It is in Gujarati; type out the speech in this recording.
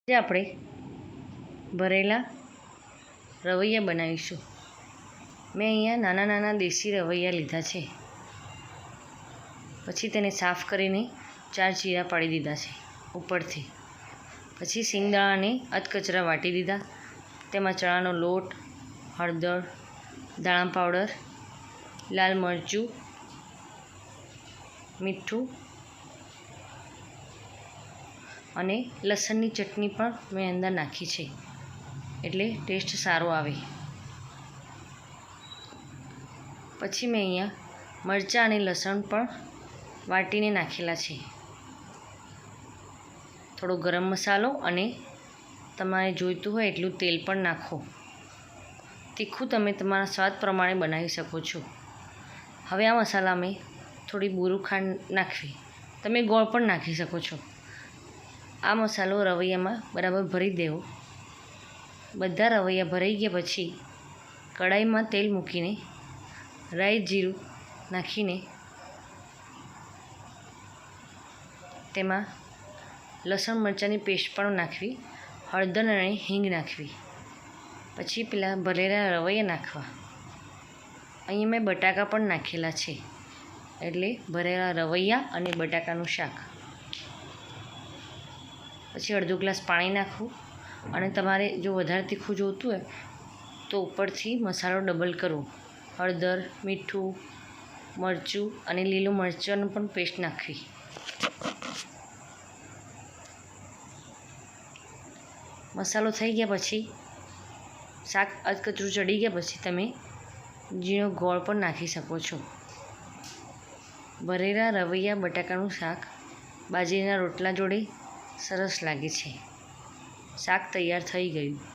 આજે આપણે ભરેલા રવૈયા બનાવીશું। મેં અહીંયા નાના નાના દેશી રવૈયા લીધા છે। પછી તેને સાફ કરીને 4 ચીરા પાડી દીધા છે ઉપરથી। પછી સિંગદાણાને અધકચરા વાટી દીધા। તેમાં ચણાનો લોટ, હળદર, ધાણા પાવડર, લાલ મરચું, મીઠું અને લસણની ચટણી પણ મેં અંદર નાખી છે, એટલે ટેસ્ટ સારો આવે। પછી મેં અહીંયા મરચાં અને લસણ પણ વાટીને નાખેલા છે। થોડો ગરમ મસાલો અને તમારે જોઈતું હોય એટલું તેલ પણ નાખો। તીખું તમે તમારા સ્વાદ પ્રમાણે બનાવી શકો છો। હવે આ મસાલામાં થોડી બુરું ખાંડ નાખવી, તમે ગોળ પણ નાખી શકો છો। આ મસાલો રવૈયામાં બરાબર ભરી દેવો। બધા રવૈયા ભરાઈ ગયા પછી કડાઈમાં તેલ મૂકીને રાઈ જીરું નાખીને તેમાં લસણ મરચાંની પેસ્ટ પણ નાખવી, હળદર અને હિંગ નાખવી। પછી પેલા ભરેલા રવૈયા નાખવા। અહીં મેં બટાકા પણ નાખેલા છે, એટલે ભરેલા રવૈયા અને બટાકાનું શાક। પછી અડધો ગ્લાસ પાણી નાખવું અને તમારે જો વધારે તીખું જોઈતું હોય તો ઉપરથી મસાલો ડબલ કરવો। હળદર, મીઠું, મરચું અને લીલું મરચાંનું પણ પેસ્ટ નાખવી। મસાલો થઈ ગયા પછી શાક અધકચરું ચડી ગયા પછી તમે ઝીણો ગોળ પણ નાખી શકો છો। ભરેલા રવૈયા બટાકાનું શાક બાજરીના રોટલા જોડે સરસ લાગે છે। શાક તૈયાર થઈ ગયું।